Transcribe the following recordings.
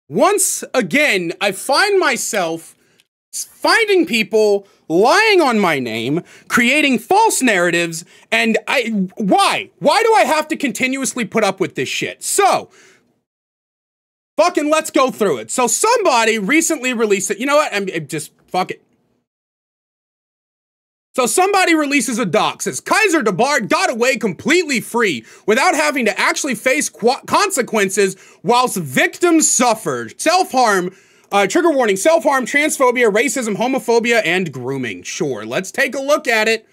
Once again, I find myself finding people lying on my name, creating false narratives, and why? Why do I have to continuously put up with this shit? So, fucking let's go through it. So somebody recently released it. You know what? Fuck it. So somebody releases a doc, says Kaiser DeBard got away completely free without having to actually face consequences whilst victims suffered. Self-harm, trigger warning, self-harm, transphobia, racism, homophobia, and grooming. Sure, let's take a look at it.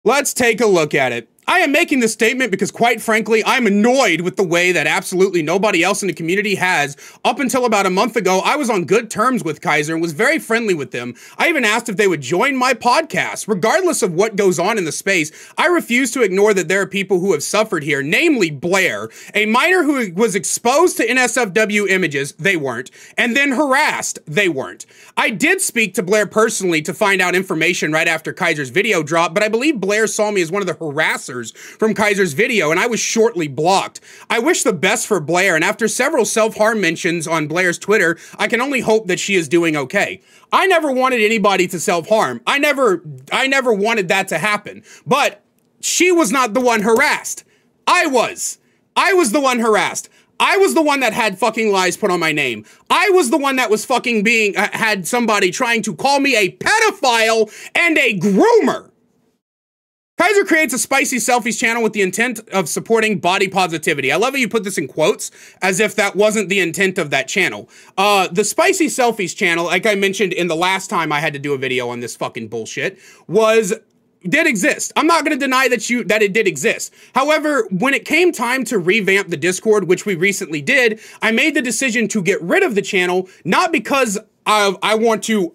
Let's take a look at it. I am making this statement because, quite frankly, I'm annoyed with the way that absolutely nobody else in the community has. Up until about a month ago, I was on good terms with Kaiser and was very friendly with them. I even asked if they would join my podcast. Regardless of what goes on in the space, I refuse to ignore that there are people who have suffered here, namely Blair, a minor who was exposed to NSFW images, they weren't, and then harassed, they weren't. I did speak to Blair personally to find out information right after Kaiser's video dropped, but I believe Blair saw me as one of the harassers from Kaiser's video, and I was shortly blocked. I wish the best for Blair, and after several self-harm mentions on Blair's Twitter, I can only hope that she is doing okay. I never wanted anybody to self-harm. I never wanted that to happen. But she was not the one harassed. I was. I was the one harassed. I was the one that had fucking lies put on my name. I was the one that was fucking had somebody trying to call me a pedophile and a groomer. Kaiser creates a spicy selfies channel with the intent of supporting body positivity. I love how you put this in quotes as if that wasn't the intent of that channel. The spicy selfies channel, like I mentioned in the last time I had to do a video on this fucking bullshit, did exist. I'm not going to deny that it did exist. However, when it came time to revamp the Discord, which we recently did, I made the decision to get rid of the channel, not because I want to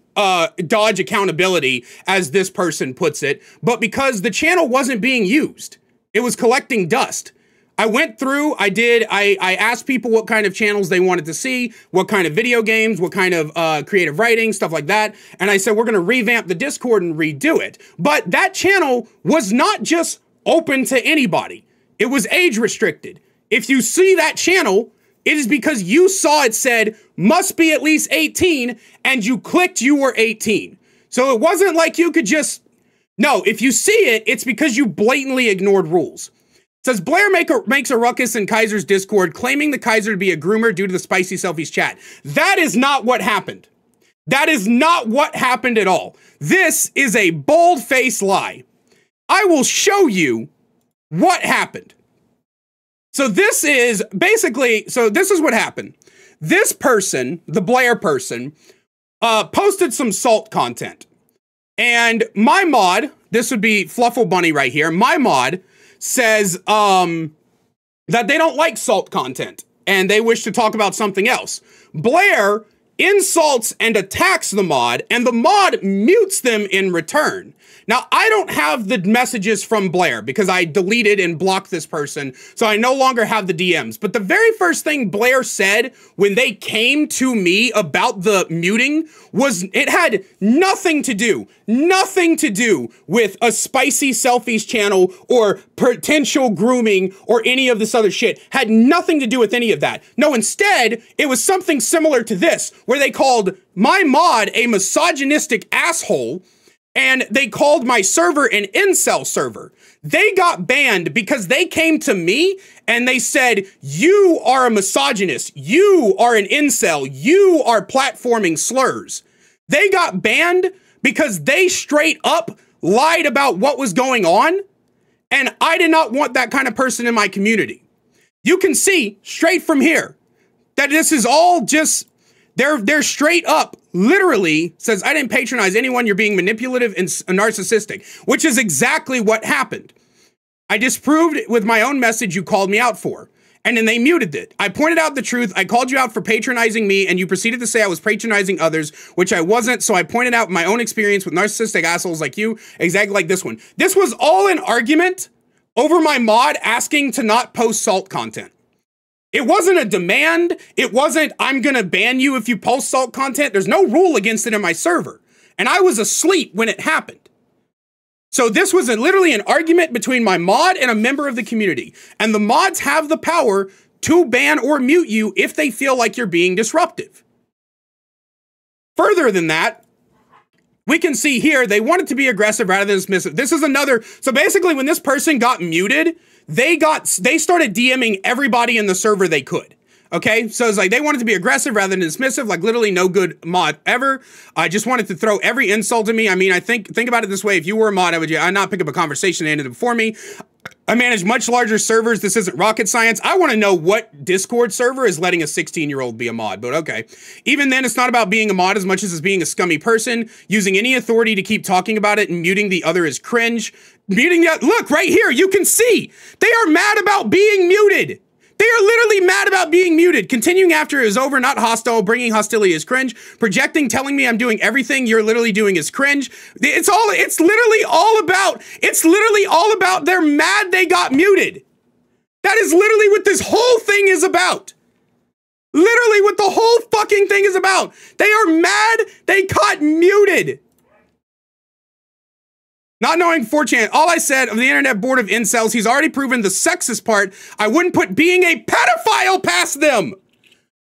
dodge accountability, as this person puts it, but because the channel wasn't being used. It was collecting dust. I went through, I asked people what kind of channels they wanted to see, what kind of video games, what kind of creative writing, stuff like that. And I said, we're going to revamp the Discord and redo it. But that channel was not just open to anybody. It was age restricted. If you see that channel, it is because you saw it said, must be at least 18, and you clicked you were 18. So it wasn't like you could just, no, if you see it, it's because you blatantly ignored rules. It says, Blair makes a ruckus in Kaiser's Discord, claiming the Kaiser to be a groomer due to the spicy selfies chat. That is not what happened. That is not what happened at all. This is a bold-faced lie. I will show you what happened. So this is what happened. This person, the Blair person, posted some salt content. And my mod, this would be Fluffle Bunny right here, my mod says that they don't like salt content and they wish to talk about something else. Blair insults and attacks the mod, and the mod mutes them in return. Now, I don't have the messages from Blair because I deleted and blocked this person, so I no longer have the DMs. But the very first thing Blair said when they came to me about the muting was it had nothing to do with a spicy selfies channel or potential grooming or any of this other shit. Had nothing to do with any of that. No, instead, it was something similar to this, where they called my mod a misogynistic asshole, and they called my server an incel server. They got banned because they came to me and they said, you are a misogynist, you are an incel, you are platforming slurs. They got banned because they straight up lied about what was going on, and I did not want that kind of person in my community. You can see straight from here that this is all just, they're straight up, literally says, I didn't patronize anyone, you're being manipulative and narcissistic, which is exactly what happened. I disproved with my own message you called me out for, and then they muted it. I pointed out the truth, I called you out for patronizing me, and you proceeded to say I was patronizing others, which I wasn't, so I pointed out my own experience with narcissistic assholes like you, exactly like this one. This was all an argument over my mod asking to not post salt content. It wasn't a demand. It wasn't, I'm going to ban you if you post salt content. There's no rule against it in my server. And I was asleep when it happened. So this was literally an argument between my mod and a member of the community. And the mods have the power to ban or mute you if they feel like you're being disruptive. Further than that, we can see here, they wanted to be aggressive rather than dismissive. This is another, so basically when this person got muted, they started DMing everybody in the server they could. Okay, so it's like they wanted to be aggressive rather than dismissive, like literally no good mod ever. I just wanted to throw every insult at me. I mean, think about it this way. If you were a mod, I'd not pick up a conversation that ended it before me. I manage much larger servers. This isn't rocket science. I want to know what Discord server is letting a 16-year-old be a mod, but okay. Even then, it's not about being a mod as much as it's being a scummy person. Using any authority to keep talking about it and muting the other is cringe. Muting the, look, right here, you can see. They are mad about being muted. They are literally mad about being muted. Continuing after it is over, not hostile. Bringing hostility is cringe. Projecting, telling me I'm doing everything you're literally doing is cringe. It's literally all about they're mad they got muted. That is literally what this whole thing is about. Literally what the whole fucking thing is about. They are mad they got muted. Not knowing 4chan, all I said of the internet board of incels, he's already proven the sexist part. I wouldn't put being a pedophile past them.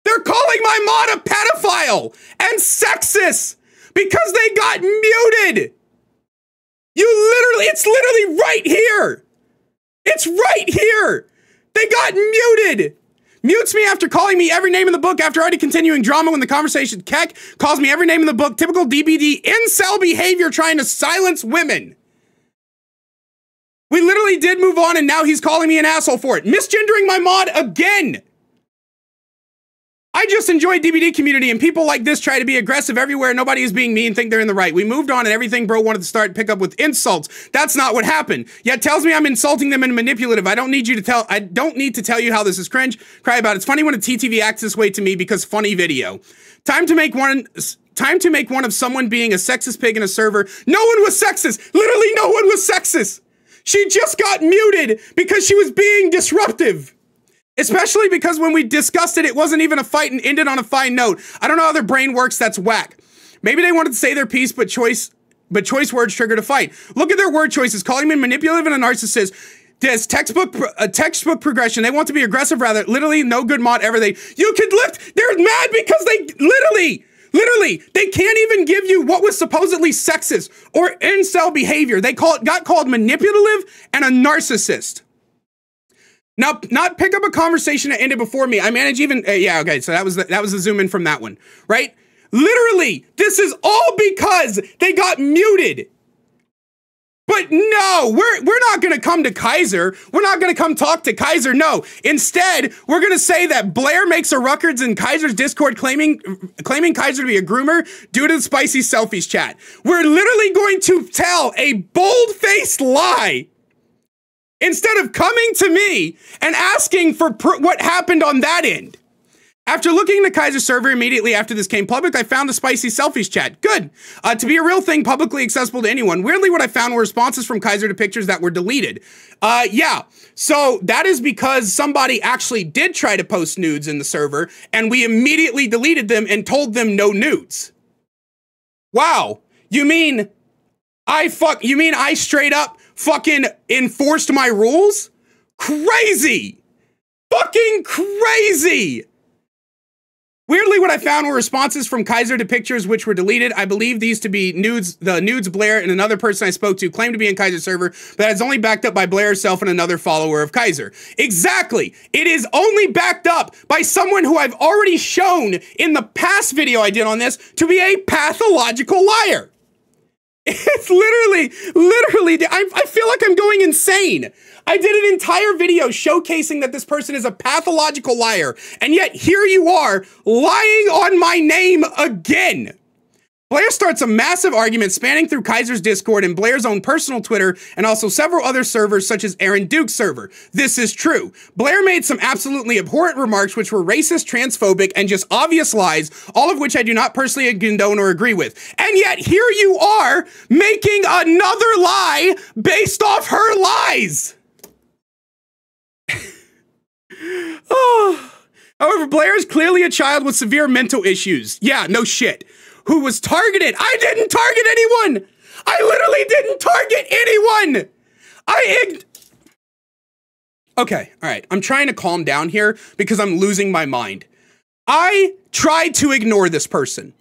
They're calling my mod a pedophile and sexist because they got muted. It's literally right here. It's right here. They got muted. Mutes me after calling me every name in the book after already continuing drama when the conversation Keck calls me every name in the book. Typical DBD incel behavior trying to silence women. We literally did move on and now he's calling me an asshole for it. Misgendering my mod again. I just enjoy DBD community and people like this try to be aggressive everywhere. Nobody is being mean, think they're in the right. We moved on and everything bro wanted to start pick up with insults. That's not what happened. Yet tells me I'm insulting them and manipulative. I don't need to tell you how this is cringe. Cry about it. It's funny when a TTV acts this way to me because funny video. Time to make one of someone being a sexist pig in a server. No one was sexist. Literally no one was sexist. She just got muted because she was being disruptive. Especially because when we discussed it, it wasn't even a fight and ended on a fine note. I don't know how their brain works, that's whack. Maybe they wanted to say their piece, but choice words triggered a fight. Look at their word choices, calling me manipulative and a narcissist. This textbook progression. They want to be aggressive rather. Literally no good mod ever. You could lift. They're mad because they literally, they can't even give you what was supposedly sexist or incel behavior. They got called manipulative and a narcissist. Now, not pick up a conversation that ended before me. I manage even, yeah, okay, so that was the zoom in from that one, right? Literally, this is all because they got muted. But no, we're not going to come to Kaiser. We're not going to come talk to Kaiser. No, instead, we're going to say that Blair makes a records in Kaiser's Discord claiming Kaiser to be a groomer due to the spicy selfies chat. We're literally going to tell a bold-faced lie instead of coming to me and asking for what happened on that end. After looking into Kaiser's server immediately after this came public, I found the spicy selfies chat. Good. To be a real thing, publicly accessible to anyone. Weirdly, what I found were responses from Kaiser to pictures that were deleted. Yeah. So that is because somebody actually did try to post nudes in the server, and we immediately deleted them and told them no nudes. Wow. You mean I straight up fucking enforced my rules? Crazy. Fucking crazy. Weirdly, what I found were responses from Kaiser to pictures which were deleted. I believe these to be nudes, the nudes Blair and another person I spoke to claimed to be in Kaiser's server, but it's only backed up by Blair herself and another follower of Kaiser. Exactly. It is only backed up by someone who I've already shown in the past video I did on this to be a pathological liar. It's literally, I feel like I'm going insane. I did an entire video showcasing that this person is a pathological liar, and yet here you are lying on my name again. Blair starts a massive argument spanning through Kaiser's Discord and Blair's own personal Twitter, and also several other servers such as Aaron Duke's server. This is true. Blair made some absolutely abhorrent remarks which were racist, transphobic, and just obvious lies, all of which I do not personally condone or agree with. And yet here you are making another lie based off her lies. Oh. However, Blair is clearly a child with severe mental issues. Yeah, no shit. Who was targeted. I didn't target anyone. I literally didn't target anyone. Okay, all right. I'm trying to calm down here because I'm losing my mind. I tried to ignore this person.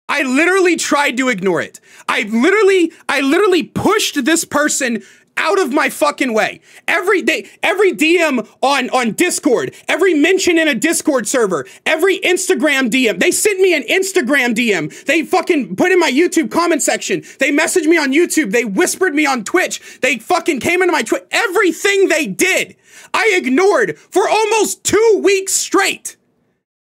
I literally tried to ignore it. I literally pushed this person out of my fucking way. Every day, every DM on Discord, every mention in a Discord server, every Instagram DM. They sent me an Instagram DM. They fucking put in my YouTube comment section. They messaged me on YouTube. They whispered me on Twitch. They fucking came into my Twitch. Everything they did, I ignored for almost 2 weeks straight.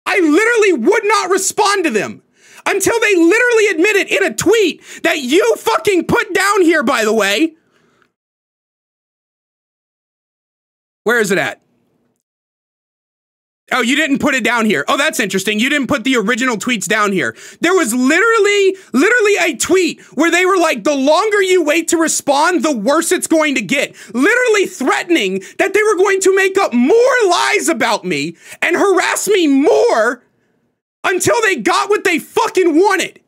I literally would not respond to them until they literally admitted in a tweet that you fucking put down here, by the way. Where is it at? Oh, you didn't put it down here. Oh, that's interesting. You didn't put the original tweets down here. There was literally a tweet where they were like, the longer you wait to respond, the worse it's going to get. Literally threatening that they were going to make up more lies about me and harass me more until they got what they fucking wanted.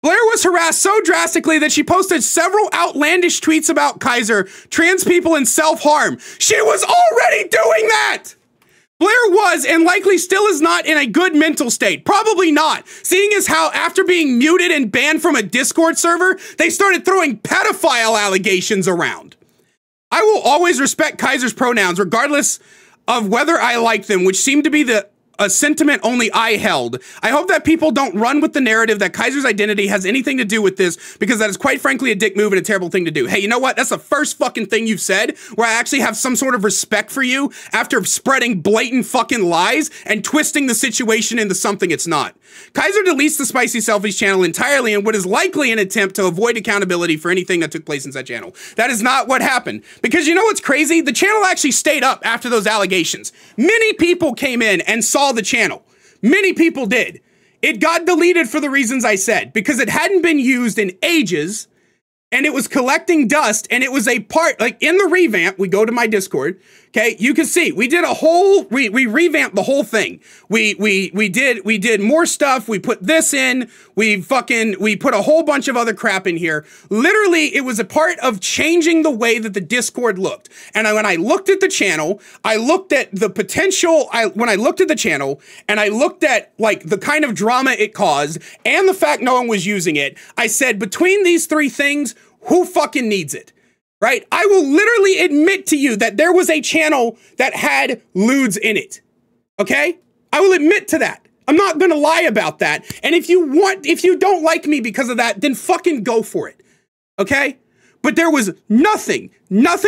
Blair was harassed so drastically that she posted several outlandish tweets about Kaiser, trans people, and self-harm. She was already doing that! Blair was, and likely still is not, in a good mental state. Probably not, seeing as how after being muted and banned from a Discord server, they started throwing pedophile allegations around. I will always respect Kaiser's pronouns, regardless of whether I like them, which seemed to be a sentiment only I held. I hope that people don't run with the narrative that Kaiser's identity has anything to do with this, because that is quite frankly a dick move and a terrible thing to do. Hey, you know what? That's the first fucking thing you've said where I actually have some sort of respect for you after spreading blatant fucking lies and twisting the situation into something it's not. Kaiser deletes the Spicy Selfies channel entirely in what is likely an attempt to avoid accountability for anything that took place in that channel. That is not what happened. Because you know what's crazy? The channel actually stayed up after those allegations. Many people came in and saw the channel. Many people did. It got deleted for the reasons I said, because it hadn't been used in ages and it was collecting dust, and it was a part, like in the revamp, we go to my Discord, okay, you can see, we did a whole, we revamped the whole thing. We did more stuff, we put this in, we put a whole bunch of other crap in here. Literally, it was a part of changing the way that the Discord looked. And when I looked at the channel, I looked at the potential, when I looked at the channel, and I looked at, like, the kind of drama it caused, and the fact no one was using it, I said, between these three things, who fucking needs it? Right? I will literally admit to you that there was a channel that had lewds in it. Okay? I will admit to that. I'm not gonna lie about that. And if you don't like me because of that, then fucking go for it. Okay? But there was nothing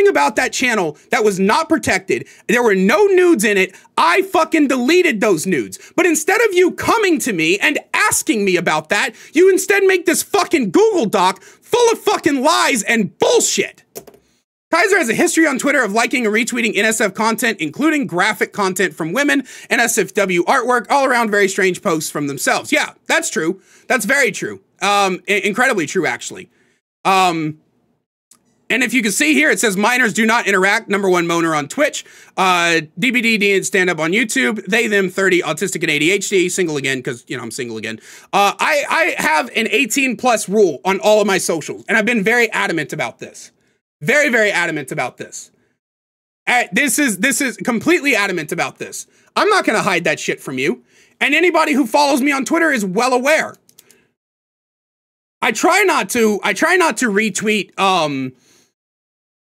about that channel that was not protected. There were no nudes in it. I fucking deleted those nudes. But instead of you coming to me and asking me about that, you instead make this fucking Google Doc full of fucking lies and bullshit. Kaiser has a history on Twitter of liking and retweeting NSF content, including graphic content from women, NSFW artwork, all around very strange posts from themselves. Yeah, that's true. That's very true. Incredibly true, actually. And if you can see here, it says minors do not interact. #1 moaner on Twitch. DBD stand up on YouTube. They, them, 30, autistic and ADHD. Single again, because, you know, I'm single again. I have an 18+ rule on all of my socials, and I've been very adamant about this. Very, very adamant about this. This is completely adamant about this. I'm not going to hide that shit from you. And anybody who follows me on Twitter is well aware. I try not to retweet,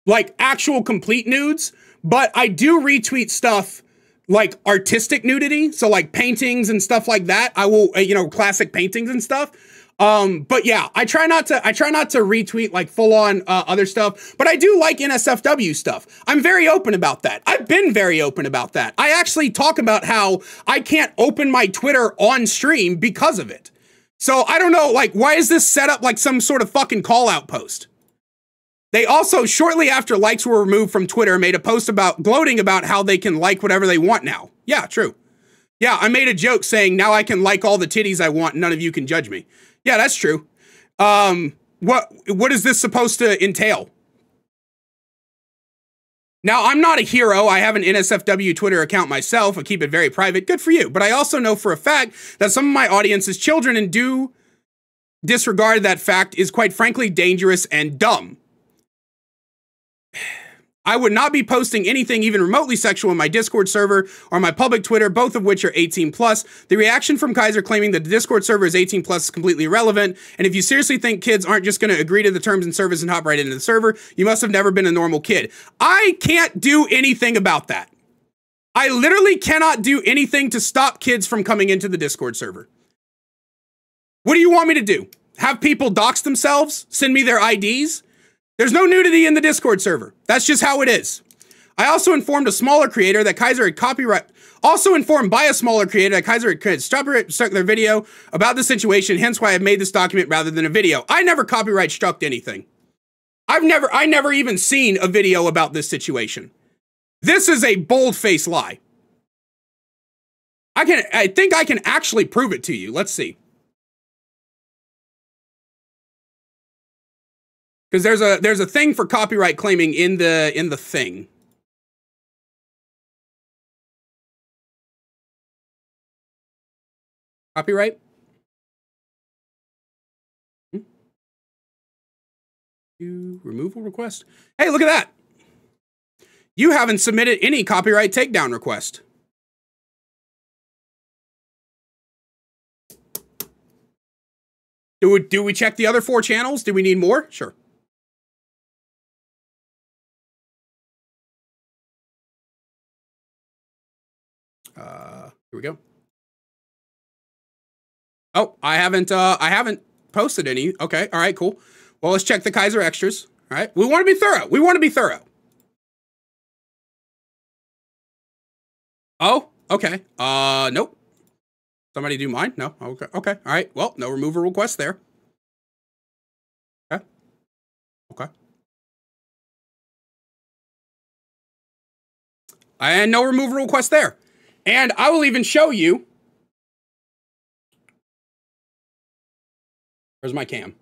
like actual complete nudes, but I do retweet stuff like artistic nudity. So like paintings and stuff like that. I will, you know, classic paintings and stuff. But yeah, I try not to retweet like full on, other stuff, but I do like NSFW stuff. I'm very open about that. I've been very open about that. I actually talk about how I can't open my Twitter on stream because of it. So I don't know, like, why is this set up like some sort of fucking call out post? They also, shortly after likes were removed from Twitter, made a post about gloating about how they can like whatever they want now. Yeah, true. Yeah, I made a joke saying now I can like all the titties I want and none of you can judge me. Yeah, that's true. What is this supposed to entail? Now, I'm not a hero. I have an NSFW Twitter account myself. I keep it very private. Good for you. But I also know for a fact that some of my audience is children and do disregard that fact is quite frankly dangerous and dumb. I would not be posting anything even remotely sexual in my Discord server or my public Twitter, both of which are 18 plus. The reaction from Kaiser claiming that the Discord server is 18 plus is completely irrelevant. And if you seriously think kids aren't just going to agree to the terms and service and hop right into the server, you must have never been a normal kid. I can't do anything about that. I literally cannot do anything to stop kids from coming into the Discord server. What do you want me to do? Have people dox themselves? Send me their IDs? There's no nudity in the Discord server. That's just how it is. I also informed a smaller creator that Kaiser had informed by a smaller creator that Kaiser had struck their video about the situation, hence why I've made this document rather than a video. I never copyright struck anything. I never even seen a video about this situation. This is a bold-faced lie. I think I can actually prove it to you. Let's see. Because there's a thing for copyright claiming in the thing. Copyright? Removal request? Hey, look at that. You haven't submitted any copyright takedown request. Do we check the other 4 channels? Do we need more? Sure. Here we go. Oh, I haven't posted any. Okay, all right, cool. Well, let's check the Kaiser extras. All right, we want to be thorough. We want to be thorough. Oh, okay. Nope. Somebody do mine? No. Okay. Okay. All right. Well, no removal request there. Okay. Okay. And no removal request there. And I will even show you. Where's my cam?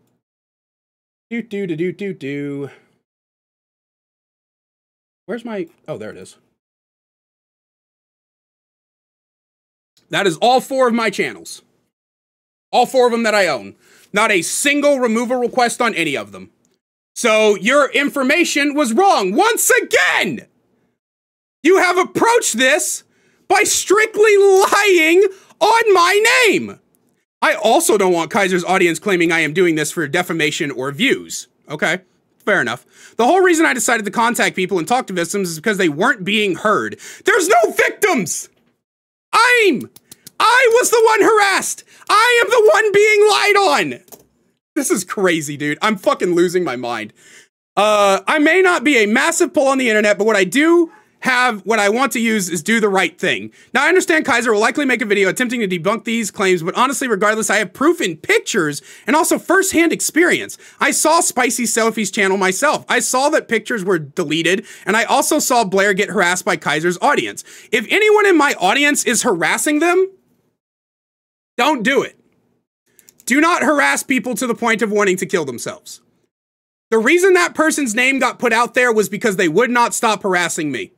Do. Where's my... Oh, there it is. That is all 4 of my channels. All 4 of them that I own. Not a single removal request on any of them. So your information was wrong. Once again, you have approached this by strictly lying on my name. I also don't want Kaiser's audience claiming I am doing this for defamation or views. Okay, fair enough. The whole reason I decided to contact people and talk to victims is because they weren't being heard. There's no victims! I was the one harassed! I am the one being lied on! This is crazy, dude. I'm fucking losing my mind. I may not be a massive pull on the internet, but what I want to use is do the right thing. Now, I understand Kaiser will likely make a video attempting to debunk these claims, but honestly, regardless, I have proof in pictures and also firsthand experience. I saw Spicy Selfie's channel myself. I saw that pictures were deleted, and I also saw Blair get harassed by Kaiser's audience. If anyone in my audience is harassing them, don't do it. Do not harass people to the point of wanting to kill themselves. The reason that person's name got put out there was because they would not stop harassing me.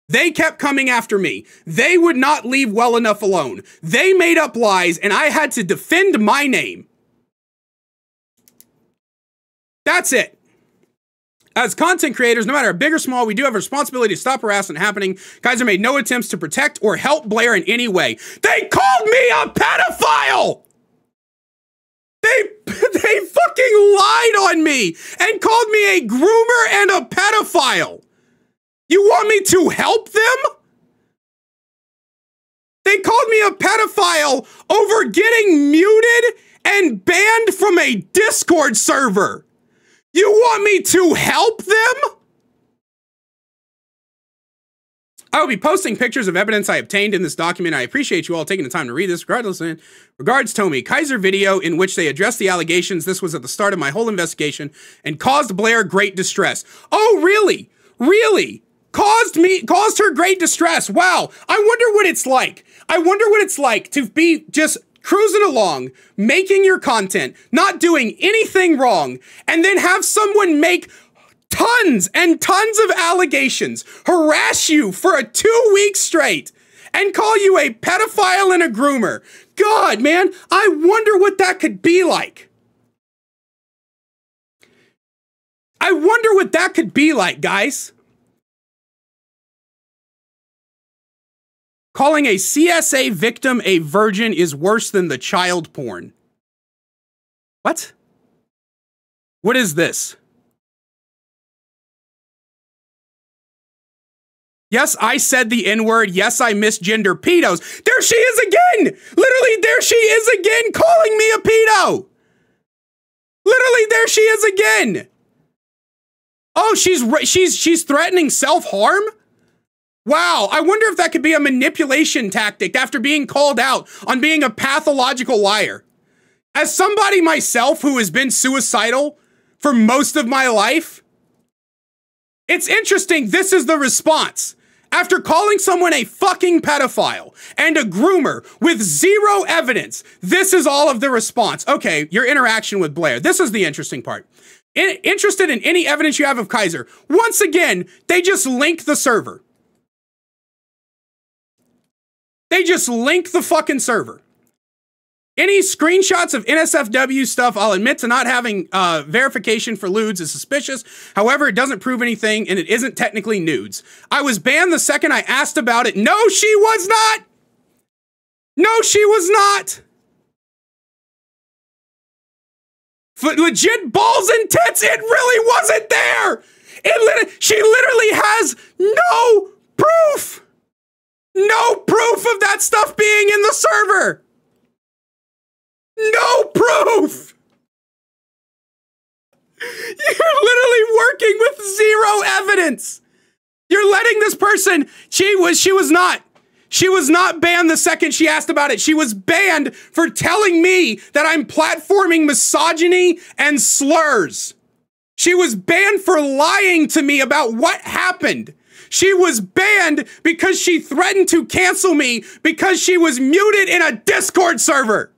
They kept coming after me. They would not leave well enough alone. They made up lies, and I had to defend my name. That's it. As content creators, no matter big or small, we do have a responsibility to stop harassment happening. Kaiser made no attempts to protect or help Blair in any way. They called me a pedophile! They fucking lied on me and called me a groomer and a pedophile. You want me to help them? They called me a pedophile over getting muted and banned from a Discord server. You want me to help them? I will be posting pictures of evidence I obtained in this document. I appreciate you all taking the time to read this. Regards, Tommy. Kaiser video in which they addressed the allegations. This was at the start of my whole investigation and caused Blair great distress. Oh, really? Really? Caused her great distress. Wow. I wonder what it's like. I wonder what it's like to be just cruising along, making your content, not doing anything wrong, and then have someone make tons and tons of allegations, harass you for a 2 weeks straight, and call you a pedophile and a groomer. God, man, I wonder what that could be like. I wonder what that could be like, guys. Calling a CSA victim a virgin is worse than the child porn. What? What is this? Yes, I said the N-word. Yes, I misgender pedos. There she is again! Literally, there she is again calling me a pedo! Literally, there she is again! Oh, she's threatening self-harm? Wow, I wonder if that could be a manipulation tactic after being called out on being a pathological liar. As somebody myself who has been suicidal for most of my life, it's interesting, this is the response. After calling someone a fucking pedophile and a groomer with zero evidence, this is all of the response. Okay, your interaction with Blair. This is the interesting part. Interested in any evidence you have of Kaiser. Once again, they just link the server. They just link the fucking server. Any screenshots of NSFW stuff, I'll admit to not having verification for lewds is suspicious. However, it doesn't prove anything, and it isn't technically nudes. I was banned the second I asked about it. No, she was not! No, she was not! Legit balls and tits, it really wasn't there! She literally has no proof! No proof of that stuff being in the server! No proof! You're literally working with zero evidence. You're letting this person, she was not banned the second she asked about it. She was banned for telling me that I'm platforming misogyny and slurs. She was banned for lying to me about what happened. She was banned because she threatened to cancel me because she was muted in a Discord server.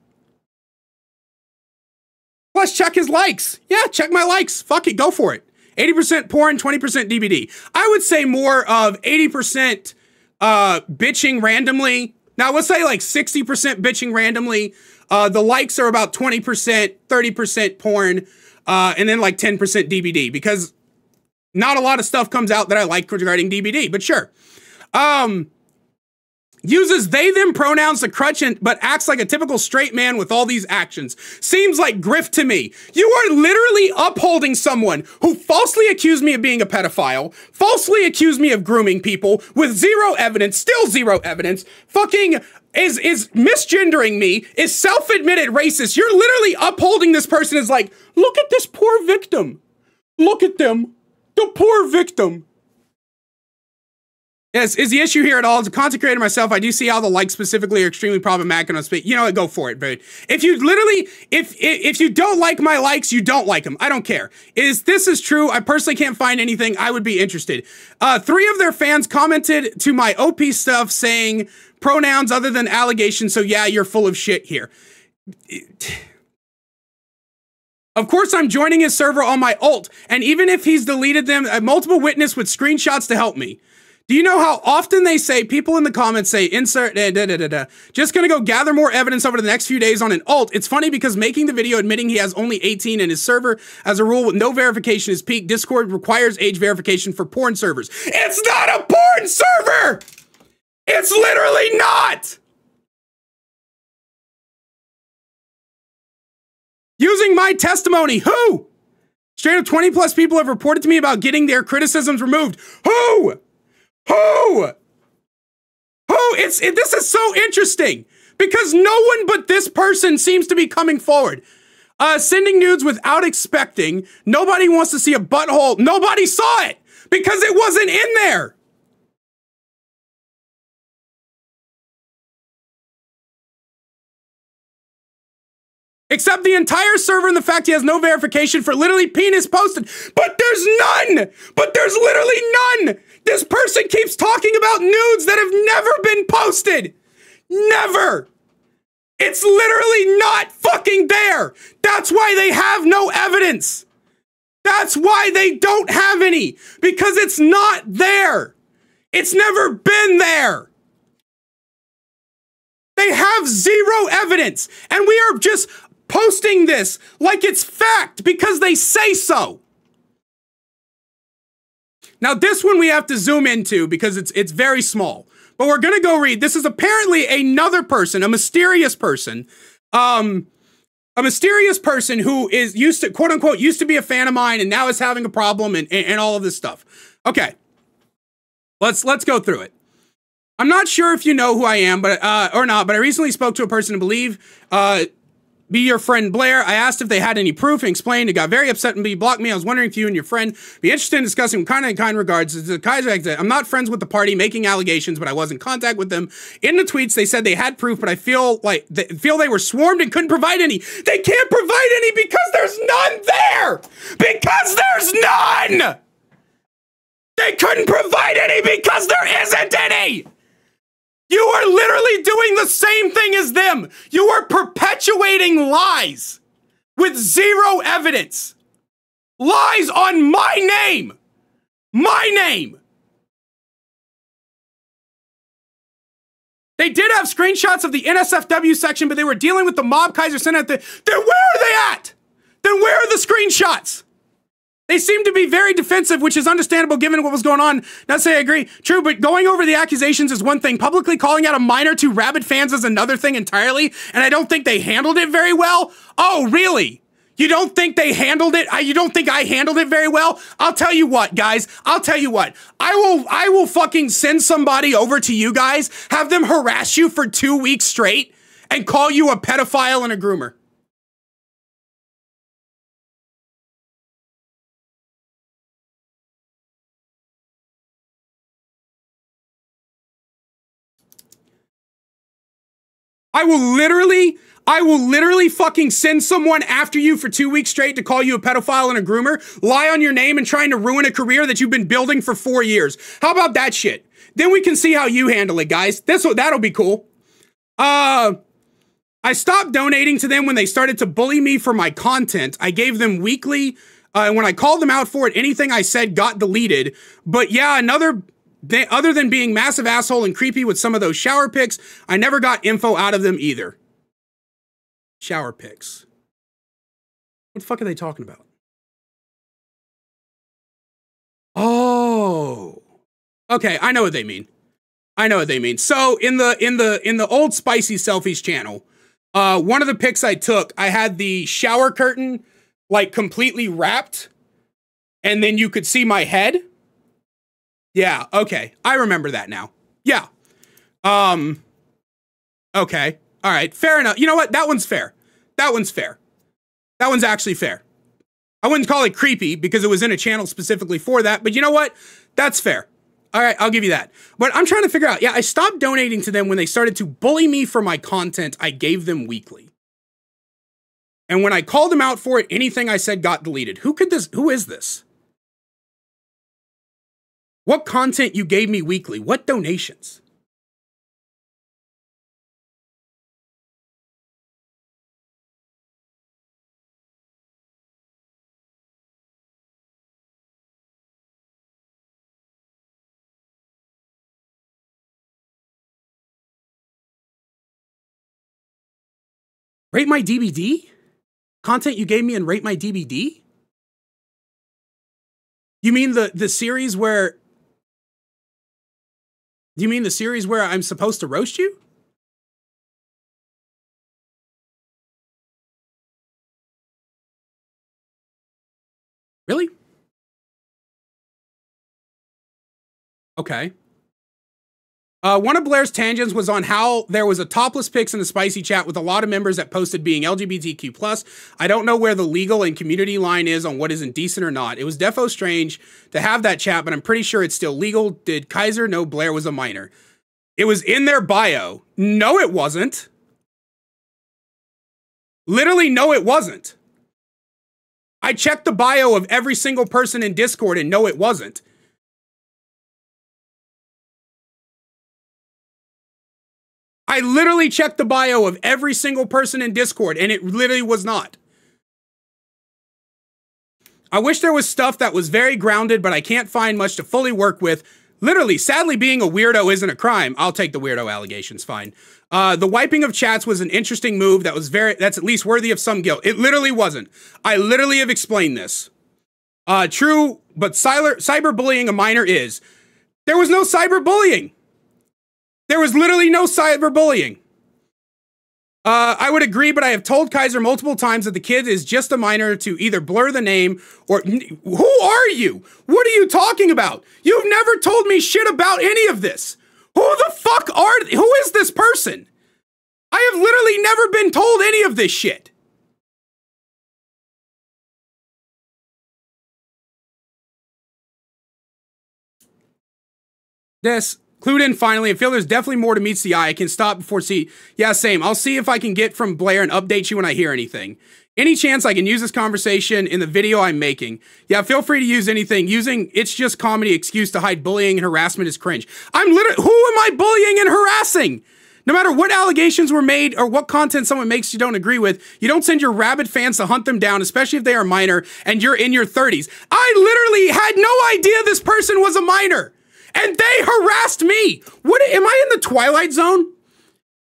Plus, check his likes. Yeah, check my likes. Fuck it, go for it. 80% porn, 20% DBD. I would say more of 80% bitching randomly. Now, let's say like 60% bitching randomly. The likes are about 20%, 30% porn, and then like 10% DBD, because not a lot of stuff comes out that I like regarding DBD, but sure. Uses they, them pronouns to crutch but acts like a typical straight man with all these actions. Seems like grift to me. You are literally upholding someone who falsely accused me of being a pedophile, falsely accused me of grooming people with zero evidence, still zero evidence, fucking is misgendering me, is self-admitted racist. You're literally upholding this person as like, look at this poor victim. Look at them. The poor victim. Yes, is the issue here at all? As a content creator myself, I do see how the likes specifically are extremely problematic on speak. You know what, go for it, but if you literally, if you don't like my likes, you don't like them. I don't care. This is true. I personally can't find anything. I would be interested. 3 of their fans commented to my OP stuff saying pronouns other than allegations. So yeah, you're full of shit here. Of course, I'm joining his server on my alt, and even if he's deleted them, a multiple witness with screenshots to help me. Do you know how often they say, people in the comments say, insert, just gonna go gather more evidence over the next few days on an alt. It's funny because making the video admitting he has only 18 in his server as a rule with no verification is peak. Discord requires age verification for porn servers. It's not a porn server! It's literally not! Using my testimony, who? Straight up 20 plus people have reported to me about getting their criticisms removed. Who? Who? This is so interesting because no one but this person seems to be coming forward. Sending nudes without expecting. Nobody wants to see a butthole. Nobody saw it because it wasn't in there. Except the entire server and the fact he has no verification for literally penis posted. But there's none! But there's literally none! This person keeps talking about nudes that have never been posted! Never! It's literally not fucking there! That's why they have no evidence! That's why they don't have any! Because it's not there! It's never been there! They have zero evidence! And we are just posting this like it's fact because they say so. Now this one we have to zoom into because it's very small. But we're gonna go read. This is apparently another person, a mysterious person. A mysterious person who is used to, quote unquote, used to be a fan of mine and now is having a problem and all of this stuff. Okay. Let's go through it. I'm not sure if you know who I am, but or not, but I recently spoke to a person to believe be your friend Blair. I asked if they had any proof and explained. It got very upset and blocked me. I was wondering if you and your friend be interested in discussing kind regards. The Kaiser, I'm not friends with the party making allegations, but I was in contact with them. In the tweets, they said they had proof, but I feel like they were swarmed and couldn't provide any. They can't provide any because there's none there. Because there's none. They couldn't provide any because there isn't any. You are literally doing the same thing as them. You are perpetuating lies with zero evidence. Lies on my name. My name. They did have screenshots of the NSFW section, but they were dealing with the mob Kaiser sent at the... Then where are they at? Then where are the screenshots? They seem to be very defensive, which is understandable given what was going on. Not say I agree. True, but going over the accusations is one thing. Publicly calling out a minor to rabid fans is another thing entirely, and I don't think they handled it very well. Oh, really? You don't think they handled it? You don't think I handled it very well? I'll tell you what, guys. I'll tell you what. I will fucking send somebody over to you guys, have them harass you for 2 weeks straight, and call you a pedophile and a groomer. I will literally fucking send someone after you for 2 weeks straight to call you a pedophile and a groomer, lie on your name and trying to ruin a career that you've been building for 4 years. How about that shit? Then we can see how you handle it, guys. That'll be cool. I stopped donating to them when they started to bully me for my content. I gave them weekly, and when I called them out for it, anything I said got deleted. But yeah, other than being massive asshole and creepy with some of those shower pics, I never got info out of them either. Shower pics. What the fuck are they talking about? Oh. Okay, I know what they mean. I know what they mean. So in the old Spicy Selfies channel, one of the pics I took, I had the shower curtain like completely wrapped, and then you could see my head. Yeah, okay. I remember that now. Yeah. Okay. All right. Fair enough. You know what? That one's fair. That one's fair. That one's actually fair. I wouldn't call it creepy because it was in a channel specifically for that, but you know what? That's fair. All right, I'll give you that. But I'm trying to figure out, yeah, I stopped donating to them when they started to bully me for my content I gave them weekly. And when I called them out for it, anything I said got deleted. Who is this? What content you gave me weekly? What donations? Rate My DBD? Content you gave me in Rate My DBD? You mean the series where... Do you mean the series where I'm supposed to roast you? Really? Okay. One of Blair's tangents was on how there was a topless pics in the Spicy chat with a lot of members that posted being LGBTQ+. I don't know where the legal and community line is on what is indecent or not. It was defo strange to have that chat, but I'm pretty sure it's still legal. Did Kaiser know Blair was a minor? It was in their bio. No, it wasn't. Literally, no, it wasn't. I checked the bio of every single person in Discord and no, it wasn't. I literally checked the bio of every single person in Discord, and it literally was not. I wish there was stuff that was very grounded, but I can't find much to fully work with. Literally, sadly, being a weirdo isn't a crime. I'll take the weirdo allegations, fine. The wiping of chats was an interesting move that's at least worthy of some guilt. It literally wasn't. I literally have explained this. True, but cyberbullying a minor is. There was no cyberbullying. There was literally no cyberbullying. I would agree, but I have told Kaiser multiple times that the kid is just a minor to either blur the name or... Who are you? What are you talking about? You've never told me shit about any of this. Who the fuck who is this person? I have literally never been told any of this shit. This... Clued in finally. I feel there's definitely more to meets the eye. I can stop before see. Yeah, same. I'll see if I can get from Blair and update you when I hear anything. Any chance I can use this conversation in the video I'm making? Yeah, feel free to use anything. Using it's just comedy excuse to hide bullying and harassment is cringe. I'm literally, who am I bullying and harassing? No matter what allegations were made or what content someone makes you don't agree with, you don't send your rabid fans to hunt them down, especially if they are minor and you're in your 30s. I literally had no idea this person was a minor. And they harassed me. What, am I in the Twilight Zone?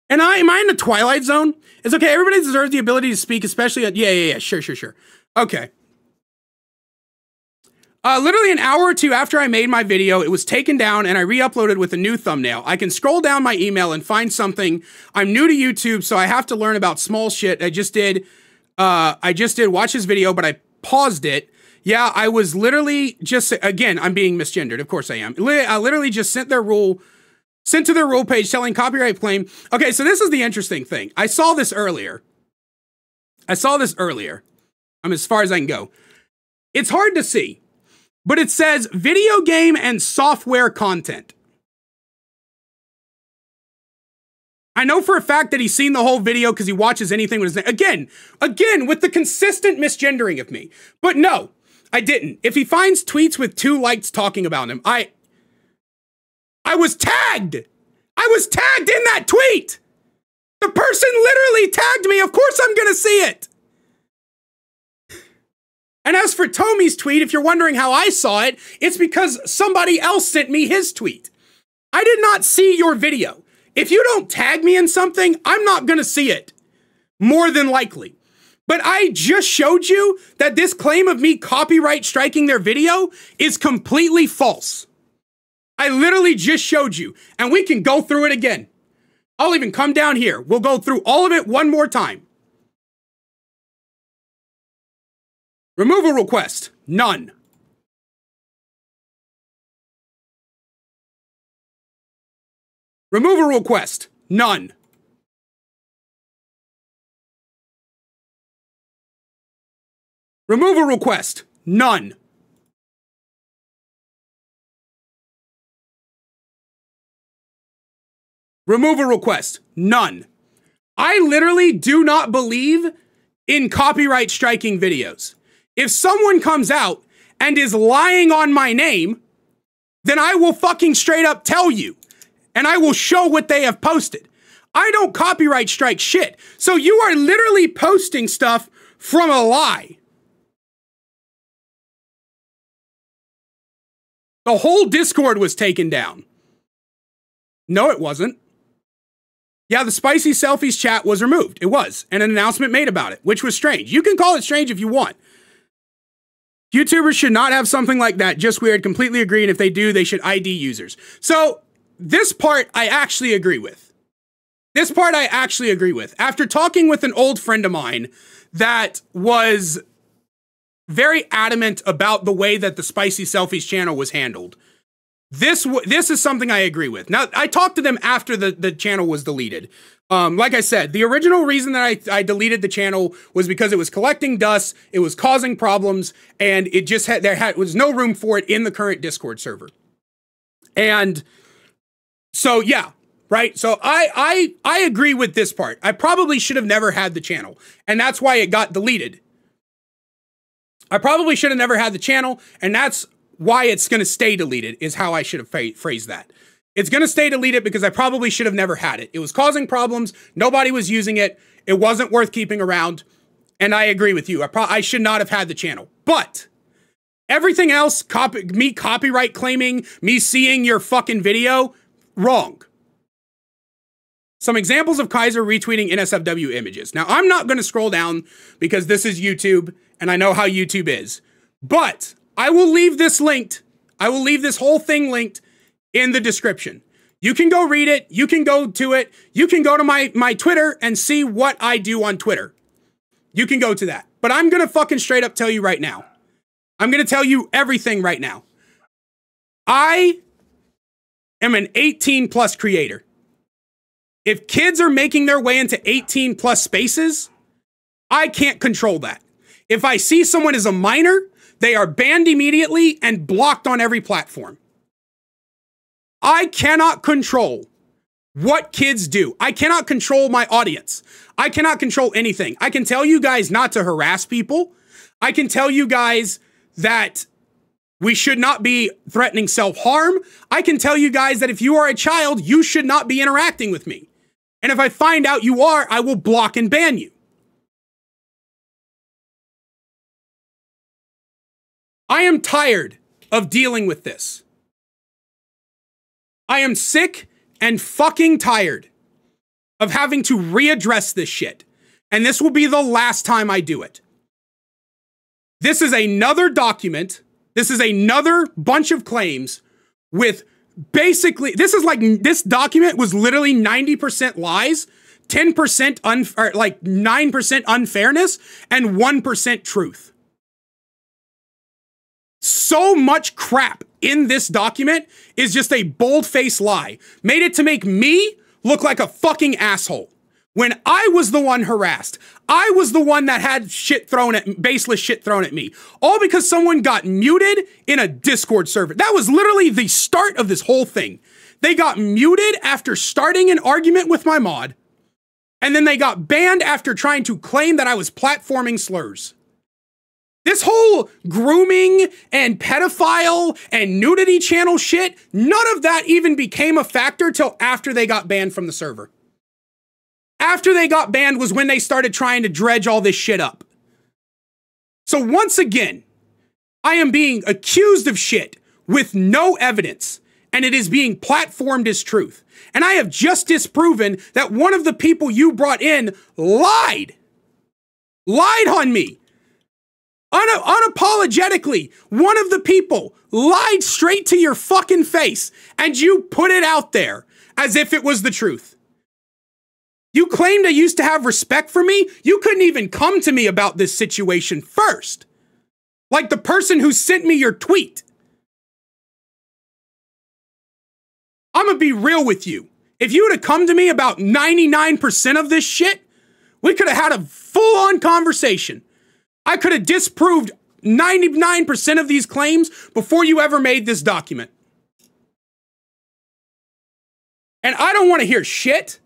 Am I in the Twilight Zone? It's okay, everybody deserves the ability to speak, especially at, yeah, sure. Okay. Literally an hour or two after I made my video, it was taken down and I re-uploaded with a new thumbnail. I can scroll down my email and find something. I'm new to YouTube, so I have to learn about small shit. I just did watch his video, but I paused it. Yeah, I was literally just, again, I'm being misgendered. Of course I am. I literally just sent to their rule page telling copyright claim. Okay, so this is the interesting thing. I saw this earlier. I'm as far as I can go. It's hard to see, but it says video game and software content. I know for a fact that he's seen the whole video because he watches anything with his name. Again, with the consistent misgendering of me. But no. I didn't. If he finds tweets with 2 likes talking about him, I was tagged. I was tagged in that tweet. The person literally tagged me. Of course I'm going to see it. And as for Tommy's tweet, if you're wondering how I saw it, it's because somebody else sent me his tweet. I did not see your video. If you don't tag me in something, I'm not going to see it. More than likely. But I just showed you that this claim of me copyright striking their video is completely false. I literally just showed you, and we can go through it again. I'll even come down here. We'll go through all of it one more time. Removal request, none. Removal request, none. Removal request, none. Removal request, none. I literally do not believe in copyright striking videos. If someone comes out and is lying on my name, then I will fucking straight up tell you, and I will show what they have posted. I don't copyright strike shit. So you are literally posting stuff from a lie. The whole Discord was taken down. No, it wasn't. Yeah, the Spicy Selfies chat was removed. It was. And an announcement made about it, which was strange. You can call it strange if you want. YouTubers should not have something like that. Just weird. Completely agree. And if they do, they should ID users. So this part I actually agree with. After talking with an old friend of mine that was very adamant about the way that the Spicy Selfies channel was handled. This is something I agree with. Now, I talked to them after the channel was deleted. Like I said, the original reason that I deleted the channel was because it was collecting dust, it was causing problems, and it just was no room for it in the current Discord server. And so, yeah, right? So I agree with this part. I probably should have never had the channel, and that's why it got deleted. I probably should have never had the channel, and that's why it's going to stay deleted, is how I should have phrased that. It's going to stay deleted because I probably should have never had it. It was causing problems. Nobody was using it. It wasn't worth keeping around. And I agree with you. I should not have had the channel. But everything else, me copyright claiming, me seeing your fucking video, wrong. Some examples of Kaiser retweeting NSFW images. Now, I'm not going to scroll down because this is YouTube, and I know how YouTube is. But I will leave this linked. I will leave this whole thing linked in the description. You can go read it. You can go to it. You can go to my Twitter and see what I do on Twitter. You can go to that. But I'm going to fucking straight up tell you right now. I'm going to tell you everything right now. I am an 18 plus creator. If kids are making their way into 18 plus spaces, I can't control that. If I see someone as a minor, they are banned immediately and blocked on every platform. I cannot control what kids do. I cannot control my audience. I cannot control anything. I can tell you guys not to harass people. I can tell you guys that we should not be threatening self-harm. I can tell you guys that if you are a child, you should not be interacting with me. And if I find out you are, I will block and ban you. I am tired of dealing with this. I am sick and fucking tired of having to readdress this shit. And this will be the last time I do it. This is another document. This is another bunch of claims with basically, this document was literally 90% lies, 10% 9% unfairness, and 1% truth. So much crap in this document is just a bold-faced lie. Made it to make me look like a fucking asshole. When I was the one harassed, I was the one that had baseless shit thrown at me. All because someone got muted in a Discord server. That was literally the start of this whole thing. They got muted after starting an argument with my mod, and then they got banned after trying to claim that I was platforming slurs. This whole grooming and pedophile and nudity channel shit, none of that even became a factor till after they got banned from the server. After they got banned was when they started trying to dredge all this shit up. So once again, I am being accused of shit with no evidence, and it is being platformed as truth. And I have just disproven that one of the people you brought in lied. Lied on me. Unapologetically, one of the people lied straight to your fucking face, and you put it out there as if it was the truth. You claimed I used to have respect for me. You couldn't even come to me about this situation first. Like the person who sent me your tweet. I'm gonna be real with you. If you would have come to me about 99% of this shit, we could have had a full-on conversation. I could have disproved 99% of these claims before you ever made this document. And I don't want to hear shit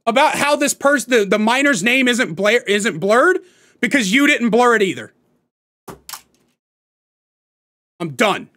about how this person, the minor's name isn't blurred because you didn't blur it either. I'm done.